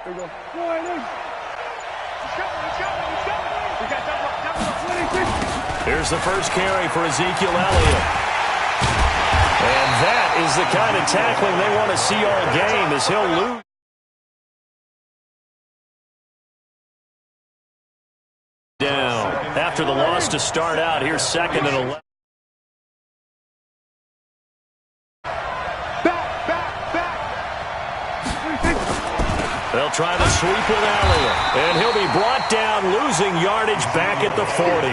Here we go. Here's the first carry for Ezekiel Elliott. And that is the kind of tackling they want to see all game as he'll lose. Down after the loss to start out. Here's 2nd and 11. They'll try the sweep with Elliott, and he'll be brought down, losing yardage back at the 40.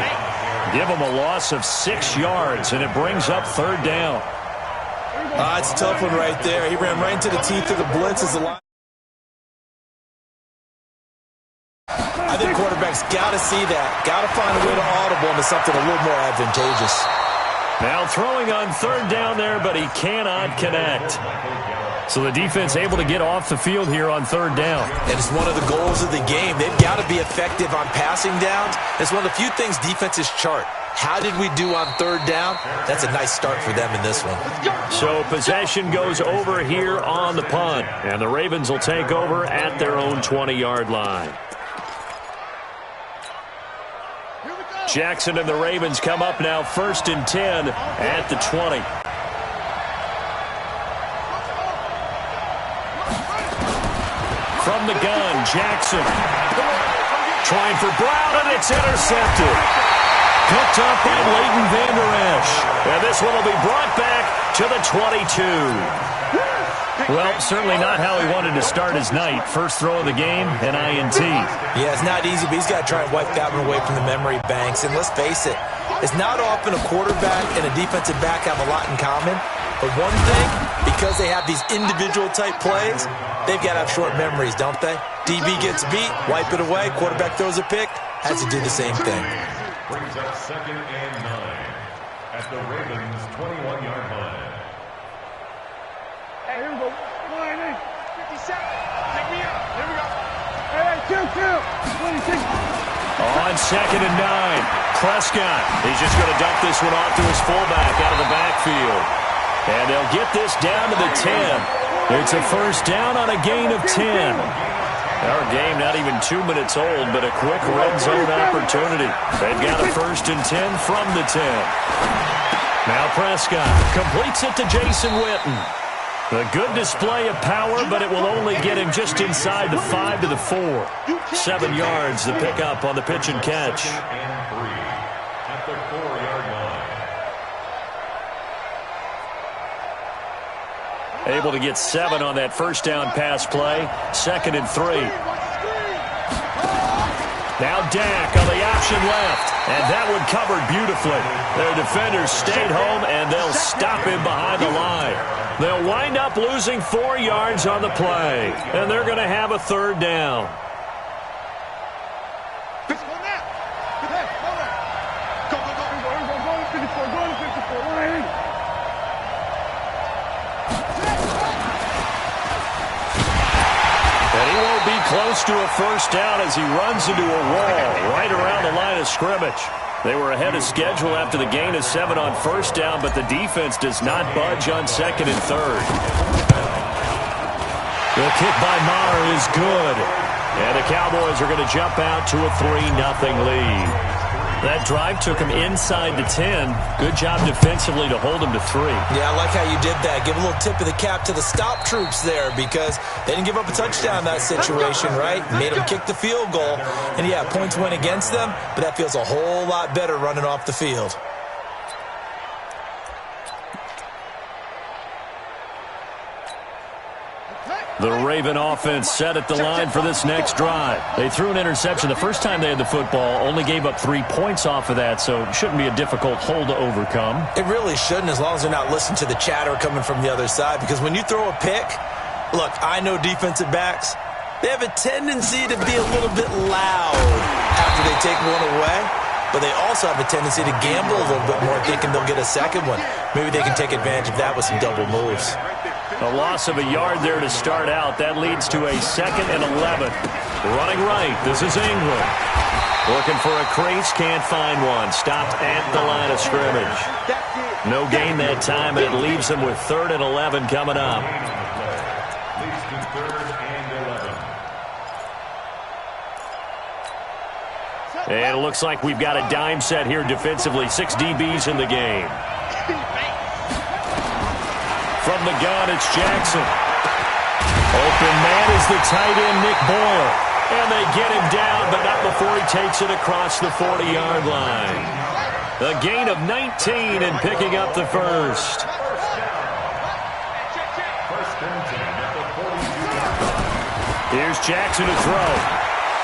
Give him a loss of 6 yards, and it brings up 3rd down. It's a tough one right there. He ran right into the teeth of the blitz as the line. I think quarterbacks got to see that. Got to find a way to audible into something a little more advantageous. Now throwing on 3rd down there, but he cannot connect. So the defense able to get off the field here on 3rd down. And it's one of the goals of the game. They've got to be effective on passing downs. It's one of the few things defenses chart. How did we do on 3rd down? That's a nice start for them in this one. So possession goes over here on the punt. And the Ravens will take over at their own 20-yard line. Jackson and the Ravens come up now 1st and 10 at the 20. From the gun, Jackson trying for Brown, and it's intercepted. Picked up by Leighton Vander Esch. And this one will be brought back to the 22. Well, certainly not how he wanted to start his night. First throw of the game, an INT. Yeah, it's not easy, but he's got to try and wipe that one away from the memory banks. And let's face it, it's not often a quarterback and a defensive back have a lot in common. But one thing, because they have these individual type plays, they've got to have short memories, don't they? DB gets beat, wipe it away, quarterback throws a pick, has to do the same thing. Brings up 2nd and 9 at the Ravens' 21-yard line. Hey, here we go. 57. Take me out. Here we go. Hey, 26. On 2nd and 9, Prescott. He's just going to dump this one off to his fullback out of the backfield. And they'll get this down to the 10. It's a first down on a gain of 10. Our game not even 2 minutes old, but a quick red zone opportunity. They've got a 1st and 10 from the 10. Now Prescott completes it to Jason Witten. A good display of power, but it will only get him just inside the 5 to the 4. 7 yards the pickup on the pitch and catch. At the 4-yard line. Able to get 7 on that first down pass play. 2nd and 3. Now Dak on the option left. And that one covered beautifully. Their defenders stayed home, and they'll stop him behind the line. They'll wind up losing 4 yards on the play. And they're going to have a 3rd down. Close to a first down as he runs into a wall right around the line of scrimmage. They were ahead of schedule after the gain of 7 on first down, but the defense does not budge on 2nd and 3rd. The kick by Maher is good. And the Cowboys are going to jump out to a 3-0 lead. That drive took him inside the 10. Good job defensively to hold him to 3. Yeah, I like how you did that. Give a little tip of the cap to the stop troops there because they didn't give up a touchdown in that situation, right? Made them kick the field goal. And, yeah, points went against them, but that feels a whole lot better running off the field. The Raven offense set at the line for this next drive. They threw an interception the first time they had the football, only gave up 3 points off of that, so it shouldn't be a difficult hole to overcome. It really shouldn't, as long as they're not listening to the chatter coming from the other side, because when you throw a pick, look, I know defensive backs, they have a tendency to be a little bit loud after they take one away, but they also have a tendency to gamble a little bit more thinking they'll get a second one. Maybe they can take advantage of that with some double moves. A loss of a yard there to start out. That leads to a 2nd and 11. Running right, this is England. Looking for a crease, can't find one. Stopped at the line of scrimmage. No gain that time, and it leaves them with 3rd and 11 coming up. Leads to 3rd and 11. And it looks like we've got a dime set here defensively. 6 DBs in the game. From the gun, it's Jackson. Open man is the tight end, Nick Boyle. And they get him down, but not before he takes it across the 40-yard line. A gain of 19 and picking up the first. Here's Jackson to throw.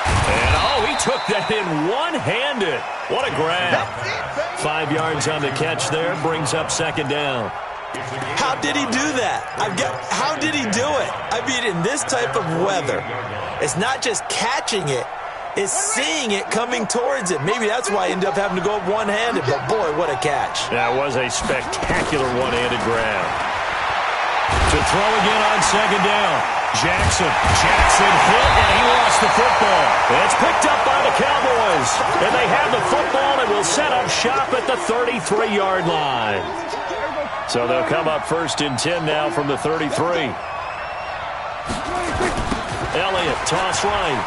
And, oh, he took that in one-handed. What a grab. 5 yards on the catch there, brings up second down. How did he do that? How did he do it? I mean, in this type of weather, it's not just catching it, it's seeing it coming towards it. Maybe that's why he ended up having to go up one-handed, but boy, what a catch. That was a spectacular one-handed grab. To throw again on second down. Jackson hit, and he lost the football. It's picked up by the Cowboys, and they have the football and will set up shop at the 33-yard line. So they'll come up first and 10 now from the 33. Elliott, toss right.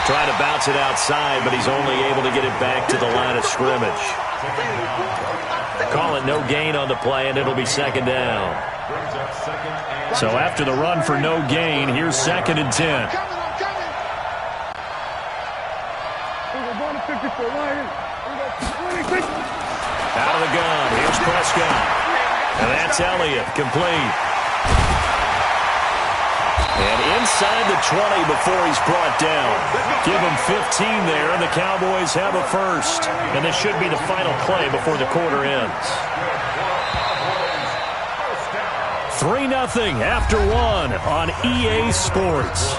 Trying to bounce it outside, but he's only able to get it back to the line of scrimmage. Call it no gain on the play, and it'll be second down. So after the run for no gain, here's second and 10. Out Out of the gun, here's Prescott. And that's Elliott, complete. And inside the 20 before he's brought down. Give him 15 there, and the Cowboys have a first. And this should be the final play before the quarter ends. 3-0 after 1 on EA Sports.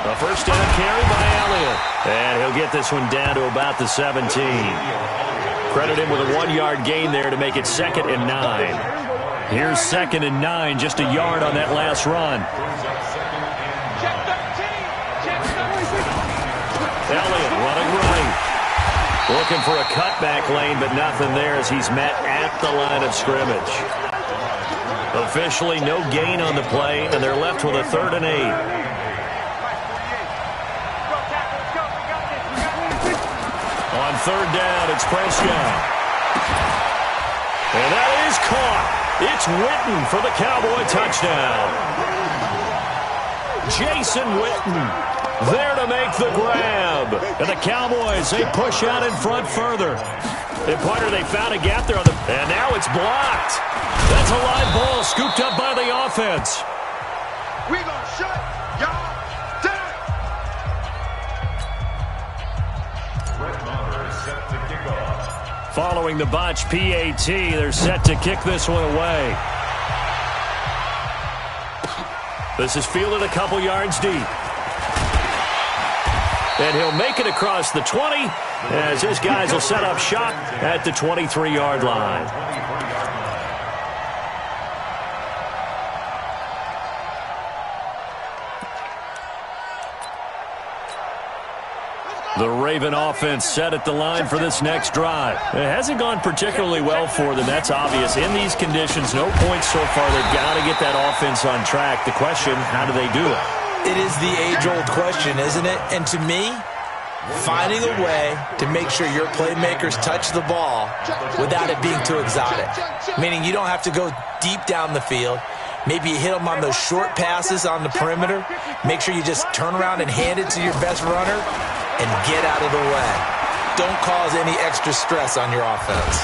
A first down carry by Elliott. And he'll get this one down to about the 17. Credit him with a 1-yard gain there to make it second and 9. Here's second and 9, just a yard on that last run. Elliott running right. Looking for a cutback lane, but nothing there as he's met at the line of scrimmage. Officially no gain on the play, and they're left with a 3rd and 8. On 3rd down, it's Prescott. And that is caught. It's Witten for the Cowboy touchdown. Jason Witten there to make the grab. And the Cowboys, they push out in front further. And Pointer, they found a gap there. And now it's blocked. That's a live ball scooped up by the offense. We gonna shut y'all down. Following the botch PAT, they're set to kick this one away. This is fielded a couple yards deep. And he'll make it across the 20 as his guys will set up shop at the 23-yard line. The Raven offense set at the line for this next drive. It hasn't gone particularly well for them. That's obvious. In these conditions, no points so far. They've got to get that offense on track. The question, how do they do it? It is the age-old question, isn't it? And to me, finding a way to make sure your playmakers touch the ball without it being too exotic. Meaning you don't have to go deep down the field. Maybe you hit them on those short passes on the perimeter. Make sure you just turn around and hand it to your best runner and get out of the way. Don't cause any extra stress on your offense.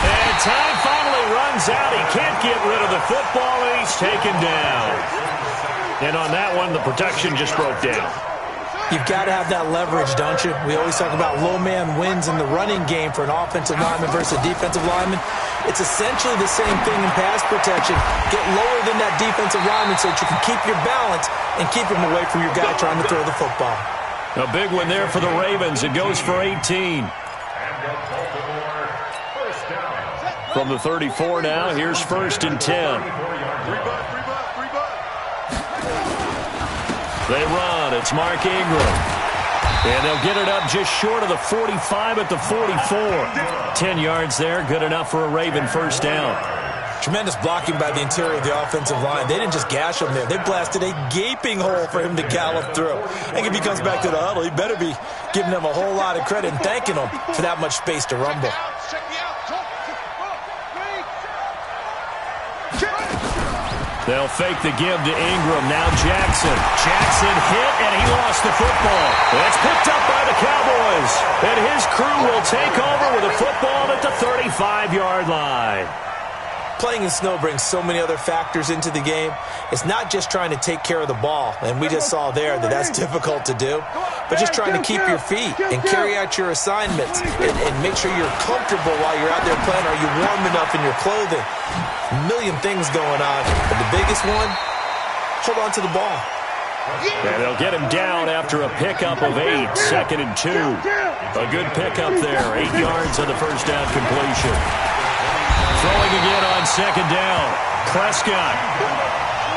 And time finally runs out. He can't get rid of the football, and he's taken down. And on that one, the protection just broke down. You've got to have that leverage, don't you? We always talk about low man wins in the running game for an offensive lineman versus a defensive lineman. It's essentially the same thing in pass protection. Get lower than that defensive lineman so that you can keep your balance and keep him away from your guy trying to throw the football. A big one there for the Ravens. It goes for 18. From the 34 now, here's 1st and 10. They run. It's Mark Ingram. And they'll get it up just short of the 45 at the 44. 10 yards there, good enough for a Raven first down. Tremendous blocking by the interior of the offensive line. They didn't just gash him there. They blasted a gaping hole for him to gallop through. I think if he comes back to the huddle, he better be giving them a whole lot of credit and thanking them for that much space to rumble. They'll fake the give to Ingram. Now Jackson. Jackson hit, and he lost the football. It's picked up by the Cowboys. And his crew will take over with a football at the 35-yard line. Playing in snow brings so many other factors into the game. It's not just trying to take care of the ball, and we just saw there that that's difficult to do, but just trying to keep your feet and carry out your assignments and make sure you're comfortable while you're out there playing. Are you warm enough in your clothing? A million things going on, but the biggest one, hold on to the ball. And they'll get him down after a pickup of 8, 2nd and 2. A good pickup there, 8 yards on the first down completion. Throwing again on 2nd down. Prescott.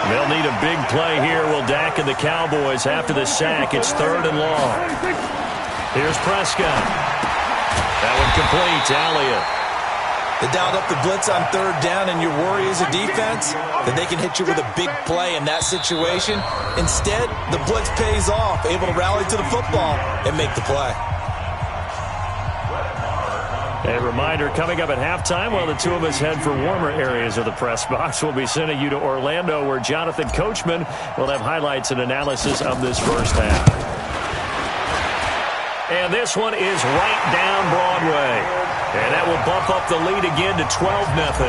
They'll need a big play here. Will Dak and the Cowboys after the sack. It's 3rd and long. Here's Prescott. That one complete to Elliott. They dialed up the blitz on 3rd down, and your worry as a defense that they can hit you with a big play in that situation. Instead, the blitz pays off, able to rally to the football and make the play. A reminder, coming up at halftime, while the two of us head for warmer areas of the press box, we'll be sending you to Orlando, where Jonathan Coachman will have highlights and analysis of this first half. And this one is right down Broadway. And that will bump up the lead again to 12-0.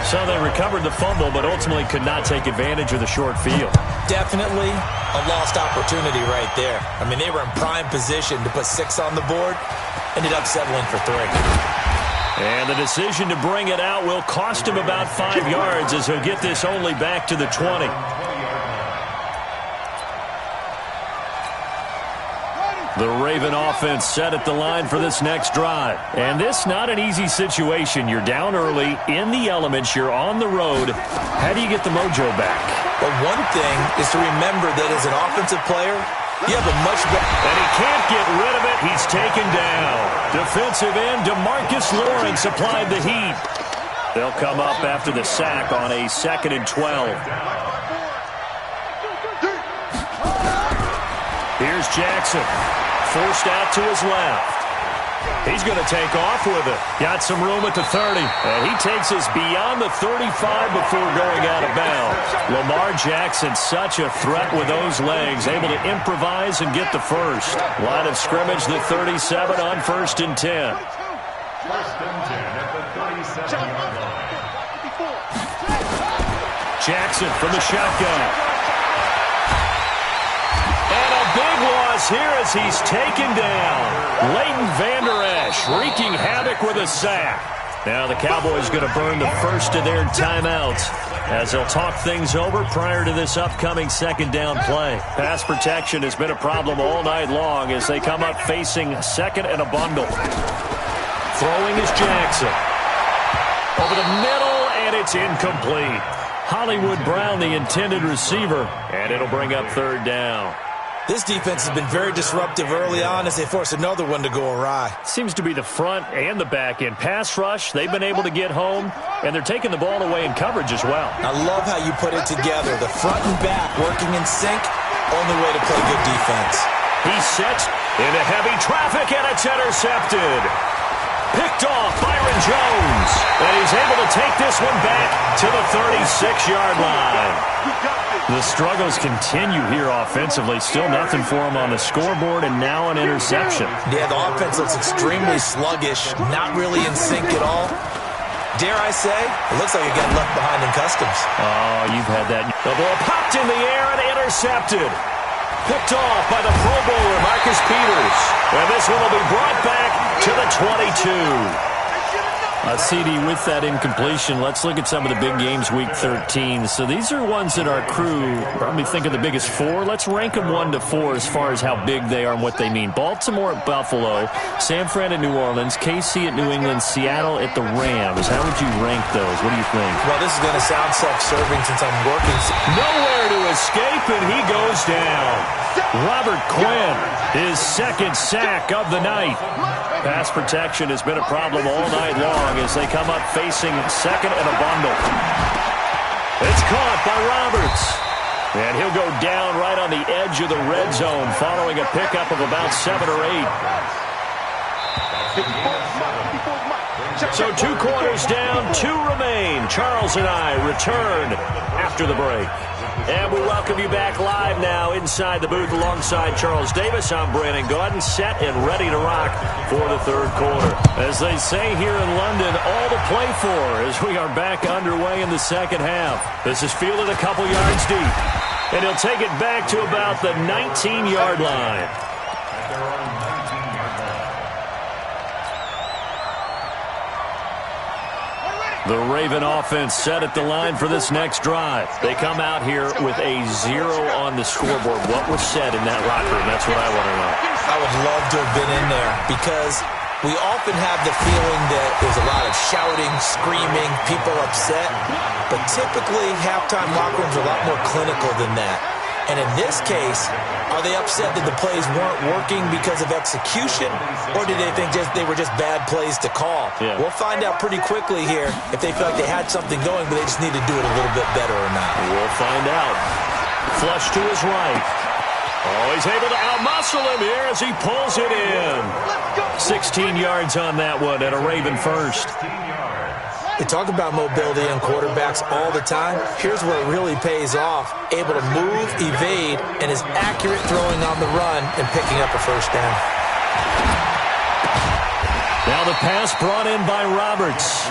So they recovered the fumble, but ultimately could not take advantage of the short field. Definitely a lost opportunity right there. I mean, they were in prime position to put 6 on the board. Ended up settling for 3. And the decision to bring it out will cost him about 5 yards, as he'll get this only back to the 20. The Raven offense set at the line for this next drive. And this not an easy situation. You're down early, in the elements, you're on the road. How do you get the mojo back? But one thing is to remember that as an offensive player, you have a much better... And he can't get rid of it. He's taken down. Defensive end DeMarcus Lawrence applied the heat. They'll come up after the sack on a 2nd and 12. Here's Jackson. Forced out to his left. He's going to take off with it. Got some room at the 30. And he takes us beyond the 35 before going out of bounds. Lamar Jackson, such a threat with those legs. Able to improvise and get the first. Line of scrimmage, the 37 on 1st and 10. 1st and 10 at the 37-yard line. Jackson from the shotgun. Big loss here as he's taken down. Leighton Vander Esch wreaking havoc with a sack. Now the Cowboys going to burn the first of their timeouts as they'll talk things over prior to this upcoming 2nd down play. Pass protection has been a problem all night long as they come up facing 2nd and a bundle. Throwing is Jackson. Over the middle, and it's incomplete. Hollywood Brown, the intended receiver, and it'll bring up 3rd down. This defense has been very disruptive early on as they force another one to go awry. Seems to be the front and the back end. Pass rush, they've been able to get home, and they're taking the ball away in coverage as well. I love how you put it together. The front and back working in sync, only way to play good defense. He sets into heavy traffic, and it's intercepted. Picked off Byron Jones, and he's able to take this one back to the 36-yard line. The struggles continue here offensively. Still nothing for him on the scoreboard, and now an interception. Yeah, the offense looks extremely sluggish, not really in sync at all. Dare I say, it looks like it got left behind in customs. Oh, you've had that. The ball popped in the air and intercepted. Picked off by the Pro Bowler, Marcus Peters. And this one will be brought back to the 22. A CD with that incompletion. Let's look at some of the big games week 13. So these are ones that our crew probably think are the biggest four. Let's rank them 1 to 4 as far as how big they are and what they mean. Baltimore at Buffalo, San Fran at New Orleans, KC at New England, Seattle at the Rams. How would you rank those? What do you think? Well, this is going to sound self-serving since I'm working. Nowhere to escape, and he goes down. Robert Quinn, his second sack of the night. Pass protection has been a problem all night long as they come up facing second and a bundle. It's caught by Roberts. And he'll go down right on the edge of the red zone following a pickup of about 7 or 8. So 2 quarters down, 2 remain. Charles and I return after the break. And we welcome you back live now inside the booth alongside Charles Davis. I'm Brandon Gaudin, set and ready to rock for the third quarter. As they say here in London, all to play for as we are back underway in the second half. This is fielded a couple yards deep. And he'll take it back to about the 19-yard line. The Raven offense set at the line for this next drive. They come out here with a 0 on the scoreboard. What was said in that locker room? That's what I want to know. I would love to have been in there because we often have the feeling that there's a lot of shouting, screaming, people upset. But typically, halftime locker rooms are a lot more clinical than that. And in this case, are they upset that the plays weren't working because of execution, or did they think they were just bad plays to call? Yeah. We'll find out pretty quickly here if they feel like they had something going, but they just need to do it a little bit better or not. We'll find out. Flush to his right. Oh, he's able to outmuscle him here as he pulls it in. 16 yards on that one and a Raven first. They talk about mobility on quarterbacks all the time. Here's where it really pays off. Able to move, evade, and is accurate throwing on the run and picking up a first down. Now the pass brought in by Roberts.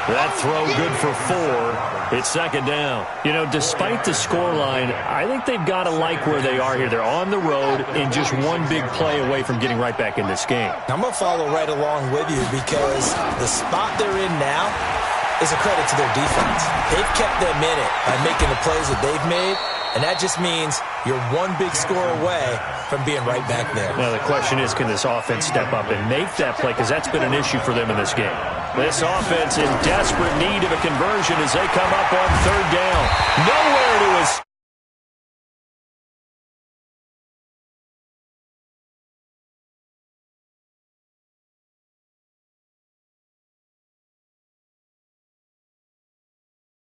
That throw good for 4. It's second down. You know, despite the scoreline, I think they've got to like where they are here. They're on the road and just one big play away from getting right back in this game. I'm going to follow right along with you because the spot they're in now is a credit to their defense. They've kept them in it by making the plays that they've made, and that just means you're one big score away from being right back there. Now the question is, can this offense step up and make that play? Because that's been an issue for them in this game. This offense in desperate need of a conversion as they come up on third down. Nowhere to escape.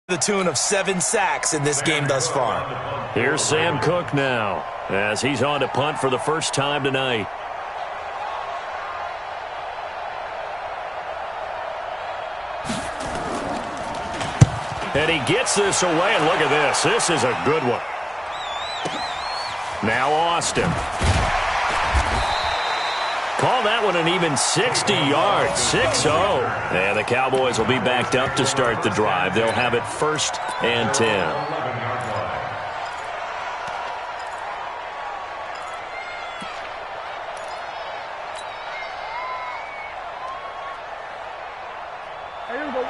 The tune of 7 sacks in this game thus far. Here's Sam Cook now as he's on to punt for the first time tonight. And he gets this away, and look at this. This is a good one. Now Austin. Call that one an even 60 yards, 6-0. And the Cowboys will be backed up to start the drive. They'll have it 1st and 10.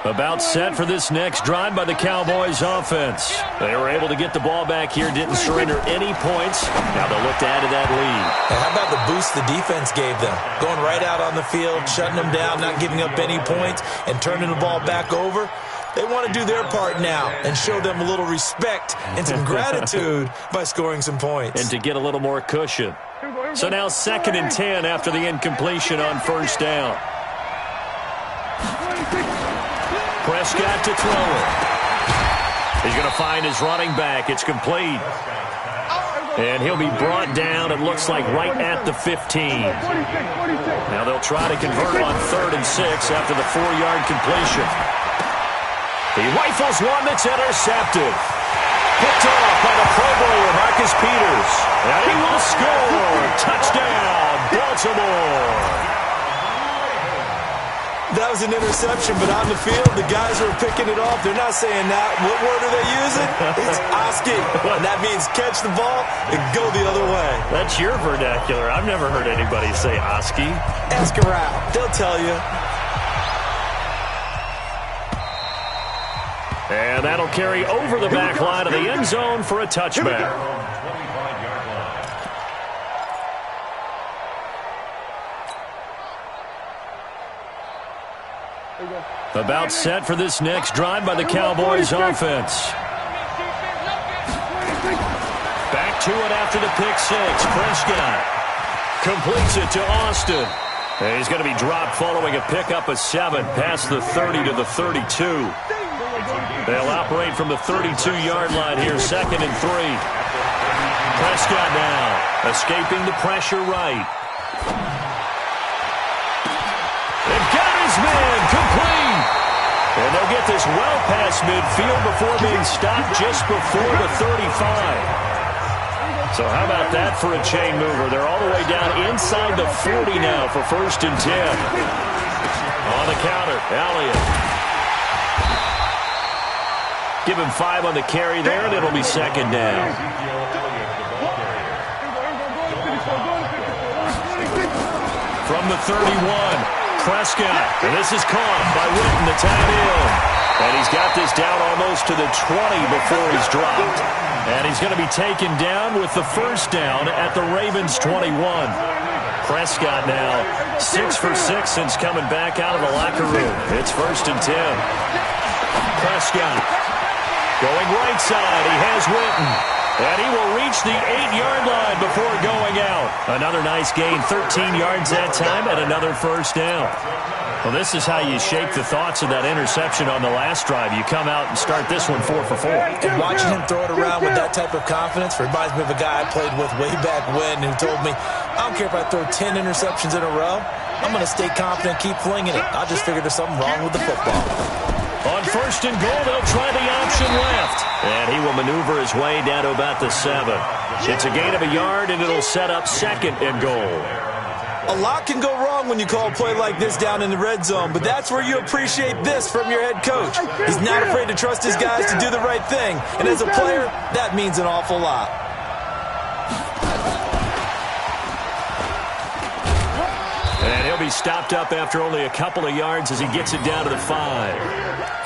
About set for this next drive by the Cowboys offense. They were able to get the ball back here, didn't surrender any points. Now they'll look to add to that lead. And how about the boost the defense gave them? Going right out on the field, shutting them down, not giving up any points, and turning the ball back over. They want to do their part now and show them a little respect and some gratitude by scoring some points. And to get a little more cushion. So now 2nd and 10 after the incompletion on first down. Prescott to throw it. He's going to find his running back. It's complete. And he'll be brought down, it looks like, right at the 15. Now they'll try to convert on 3rd and 6 after the 4-yard completion. He rifles one that's intercepted. Picked off by the Pro Bowler, Marcus Peters. And he will score. Touchdown, Baltimore. That was an interception, but on the field, the guys who are picking it off, they're not saying that. What word are they using? It's Oski. And that means catch the ball and go the other way. That's your vernacular. I've never heard anybody say Oski. Ask around. They'll tell you. And that'll carry over the back line of the end zone for a touchback. About set for this next drive by the Cowboys offense. Back to it after the pick six. Prescott completes it to Austin. And he's going to be dropped following a pickup of 7 past the 30 to the 32. They'll operate from the 32-yard line here, 2nd and 3. Prescott now escaping the pressure right. They've got his man complete. And they'll get this well past midfield before being stopped just before the 35. So how about that for a chain mover? They're all the way down inside the 40 now for 1st and 10. On the counter, Elliott. Give him 5 on the carry there, and it'll be 2nd down. From the 31, Prescott. And this is caught by Witten, the tight end. And he's got this down almost to the 20 before he's dropped. And he's going to be taken down with the 1st down at the Ravens 21. Prescott now 6 for 6 since coming back out of the locker room. It's 1st and 10. Prescott going right side. He has Witten. And he will reach the 8-yard line before going out. Another nice gain, 13 yards that time, and another 1st down. Well, this is how you shape the thoughts of that interception on the last drive. You come out and start this one 4 for 4. And watching him throw it around with that type of confidence reminds me of a guy I played with way back when who told me, I don't care if I throw 10 interceptions in a row. I'm going to stay confident, keep flinging it. I just figured there's something wrong with the football. On 1st and goal, they'll try the option left. And he will maneuver his way down to about the 7. It's a gain of a yard, and it'll set up 2nd and goal. A lot can go wrong when you call a play like this down in the red zone, but that's where you appreciate this from your head coach. He's not afraid to trust his guys to do the right thing, and as a player, that means an awful lot. And he'll be stopped up after only a couple of yards as he gets it down to the 5.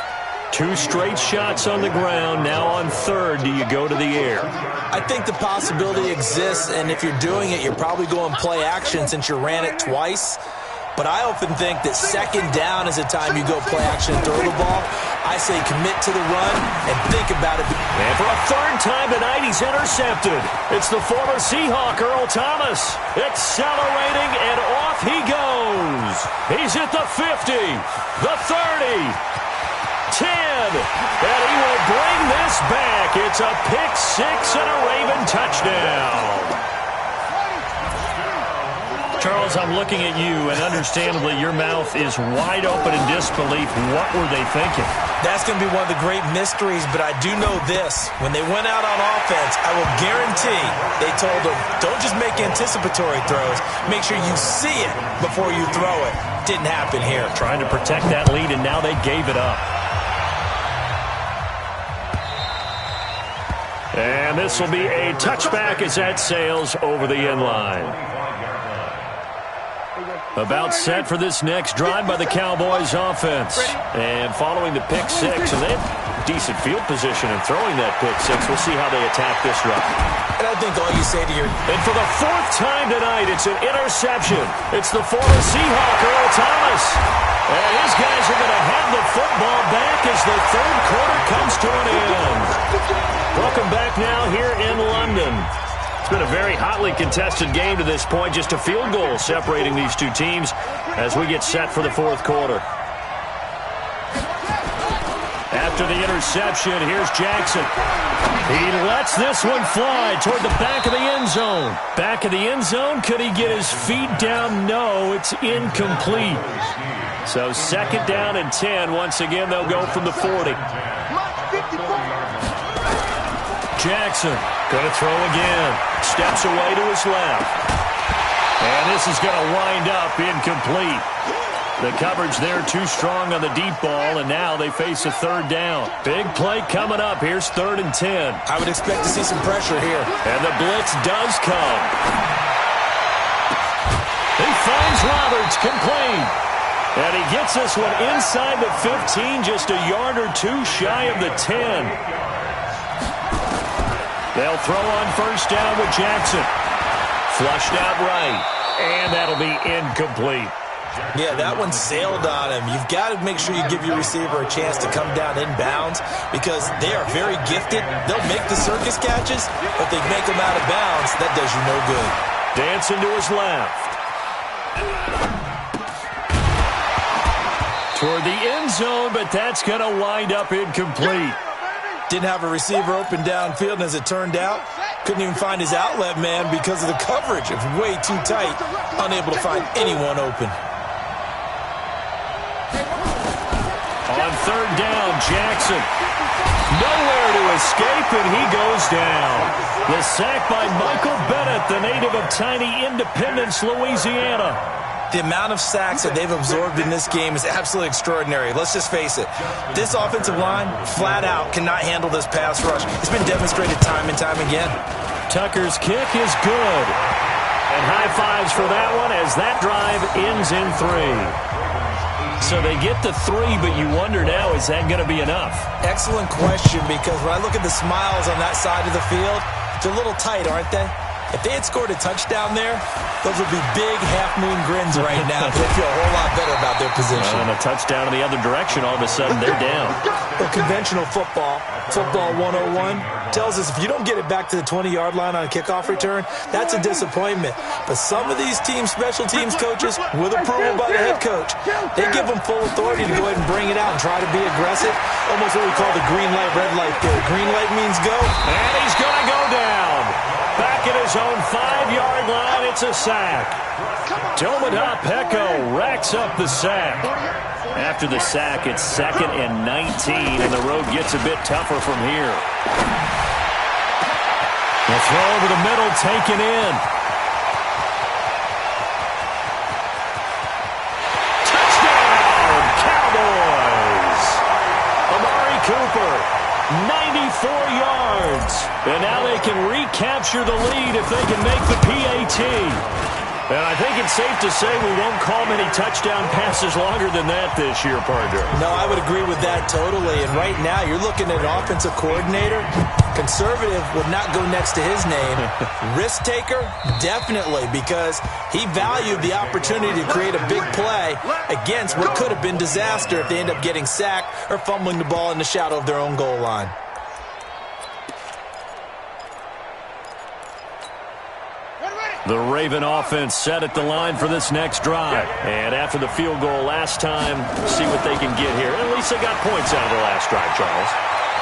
2 straight shots on the ground. Now on 3rd, do you go to the air? I think the possibility exists, and if you're doing it, you're probably going play action since you ran it twice. But I often think that 2nd down is a time you go play action and throw the ball. I say commit to the run and think about it. And for a 3rd time tonight, he's intercepted. It's the former Seahawk, Earl Thomas, accelerating, and off he goes. He's at the 50, the 30. 10, and he will bring this back. It's a pick 6 and a Raven touchdown. Charles, I'm looking at you, and understandably, your mouth is wide open in disbelief. What were they thinking? That's going to be one of the great mysteries, but I do know this. When they went out on offense, I will guarantee they told them, don't just make anticipatory throws. Make sure you see it before you throw it. Didn't happen here. Trying to protect that lead, and now they gave it up. And this will be a touchback as that sails over the end line. About set for this next drive by the Cowboys offense. And following the pick 6, and they have decent field position in throwing that pick 6. We'll see how they attack this run. And I think all you say to your... And for the 4th time tonight, it's an interception. It's the former Seahawk, Earl Thomas. And his guys are going to have the football back as the 3rd quarter comes to an end. Welcome back now here in London. It's been a very hotly contested game to this point. Just a field goal separating these two teams as we get set for the 4th quarter. After the interception, here's Jackson. He lets this one fly toward the back of the end zone. Back of the end zone, could he get his feet down? No, it's incomplete. So 2nd down and 10. Once again, they'll go from the 40. Jackson going to throw again. Steps away to his left. And this is going to wind up incomplete. The coverage there too strong on the deep ball, and now they face a 3rd down. Big play coming up. Here's 3rd and 10. I would expect to see some pressure here. And the blitz does come. He finds Roberts complete. And he gets this one inside the 15, just a yard or two shy of the 10. They'll throw on first down with Jackson. Flushed out right, and that'll be incomplete. Yeah, that one sailed on him. You've got to make sure you give your receiver a chance to come down inbounds because they are very gifted. They'll make the circus catches, but they make them out of bounds. That does you no good. Dancing to his left. Toward the end zone, but that's going to wind up incomplete. Didn't have a receiver open downfield, and as it turned out, couldn't even find his outlet man because of the coverage. It was way too tight, unable to find anyone open. On third down, Jackson. Nowhere to escape, and he goes down. The sack by Michael Bennett, the native of tiny Independence, Louisiana. The amount of sacks that they've absorbed in this game is absolutely extraordinary. Let's just face it. This offensive line, flat out, cannot handle this pass rush. It's been demonstrated time and time again. Tucker's kick is good. And high fives for that one as that drive ends in 3. So they get the 3, but you wonder now, is that going to be enough? Excellent question, because when I look at the smiles on that side of the field, they're a little tight, aren't they? If they had scored a touchdown there, those would be big half-moon grins right now. They feel a whole lot better about their position. And a touchdown in the other direction, all of a sudden they're down. Well, conventional football 101, tells us if you don't get it back to the 20-yard line on a kickoff return, that's a disappointment. But some of these special teams coaches, with approval by the head coach, they give them full authority to go ahead and bring it out and try to be aggressive. Almost what we call the green light, red light theory. Green light means go. And he's going to go down. Back at his own 5-yard line, it's a sack. Tomoda Peko racks up the sack. After the sack, it's 2nd and 19, and the road gets a bit tougher from here. The throw over the middle, taken in. Touchdown, Cowboys! Amari Cooper, 94 yards. And now they can recapture the lead if they can make the PAT. And I think it's safe to say we won't call many touchdown passes longer than that this year, partner. No, I would agree with that totally. And right now, you're looking at an offensive coordinator. Conservative would not go next to his name. Risk taker, definitely, because he valued the opportunity to create a big play against what could have been disaster if they end up getting sacked or fumbling the ball in the shadow of their own goal line. The Raven offense set at the line for this next drive. And after the field goal last time, see what they can get here. At least they got points out of the last drive, Charles.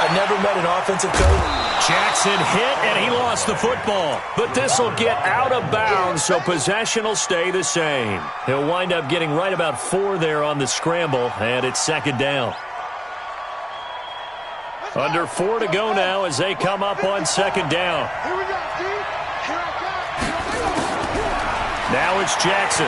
I've never met an offensive coach. Jackson hit, and he lost the football. But this will get out of bounds, so possession will stay the same. He'll wind up getting right about 4 there on the scramble, and it's 2nd down. Under 4 to go now as they come up on 2nd down. Here we go, Steve. Here I come. Now it's Jackson.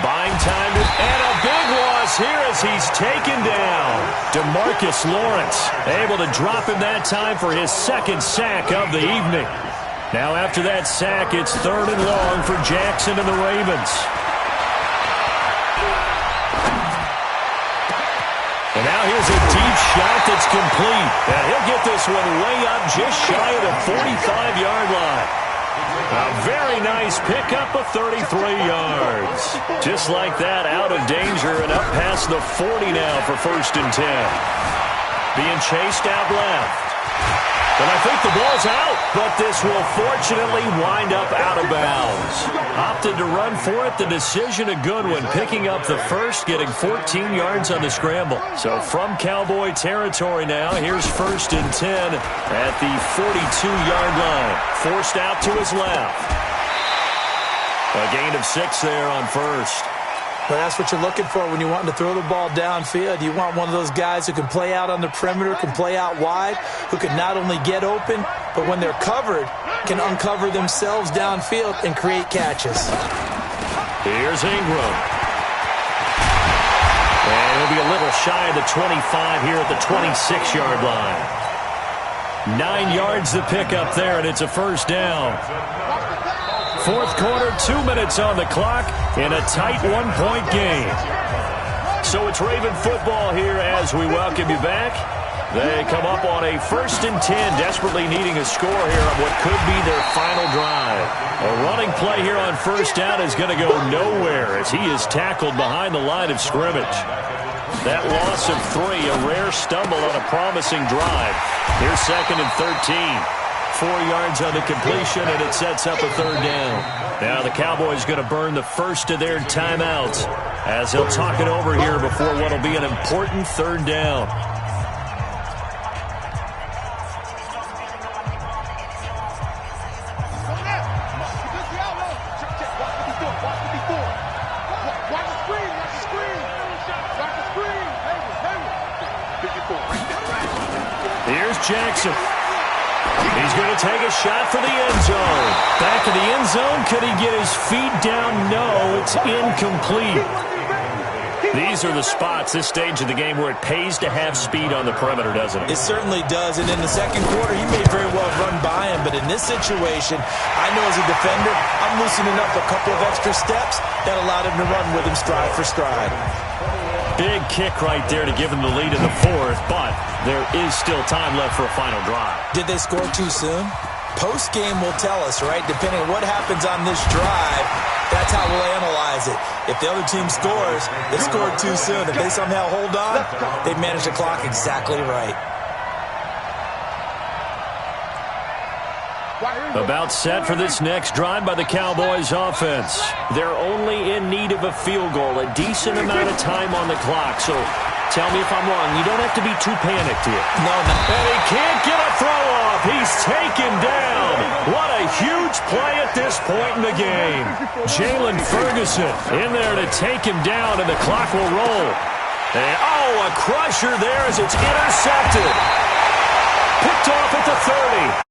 Buying time, and a big loss here as he's taken down. DeMarcus Lawrence able to drop him that time for his 2nd sack of the evening. Now after that sack, it's 3rd and long for Jackson and the Ravens. And now here's a deep shot that's complete. And he'll get this one way up just shy of the 45-yard line. A very nice pickup of 33 yards. Just like that, out of danger and up past the 40 now for 1st and 10. Being chased out left. And I think the ball's out, but this will fortunately wind up out of bounds. Opted to run for it. The decision a good one. Picking up the first, getting 14 yards on the scramble. So from Cowboy territory now, here's 1st and 10 at the 42-yard line. Forced out to his left. A gain of 6 there on 1st. Well, that's what you're looking for when you want to throw the ball downfield. You want one of those guys who can play out on the perimeter, can play out wide, who can not only get open, but when they're covered, can uncover themselves downfield and create catches. Here's Ingram. And he'll be a little shy of the 25 here at the 26-yard line. 9 yards to pick up there, and it's a 1st down. Fourth quarter, 2 minutes on the clock in a tight one-point game. So it's Raven football here as we welcome you back. They come up on a 1st and 10, desperately needing a score here on what could be their final drive. A running play here on 1st down is going to go nowhere as he is tackled behind the line of scrimmage. That loss of 3, a rare stumble on a promising drive. Here's 2nd and 13. 4 yards on the completion, and it sets up a 3rd down. Now the Cowboys going to burn the first of their timeouts as they'll talk it over here before what will be an important 3rd down. Here's Jackson. He's going to take a shot for the end zone. Back in the end zone. Could he get his feet down? No, it's incomplete. These are the spots, this stage of the game, where it pays to have speed on the perimeter, doesn't it? It certainly does. And in the second quarter, he may very well run by him. But in this situation, I know as a defender, I'm loosening up a couple of extra steps that allowed him to run with him stride for stride. Big kick right there to give him the lead in the 4th, but there is still time left for a final drive. Did they score too soon? Post-game will tell us, right? Depending on what happens on this drive, that's how we'll analyze it. If the other team scores, they scored too soon. If they somehow hold on, they manage the clock exactly right. About set for this next drive by the Cowboys offense. They're only in need of a field goal, a decent amount of time on the clock. So tell me if I'm wrong. You don't have to be too panicked here. No. And he can't get a throw off. He's taken down. What a huge play at this point in the game. Jalen Ferguson in there to take him down, and the clock will roll. And, a crusher there as it's intercepted. Picked off at the 30.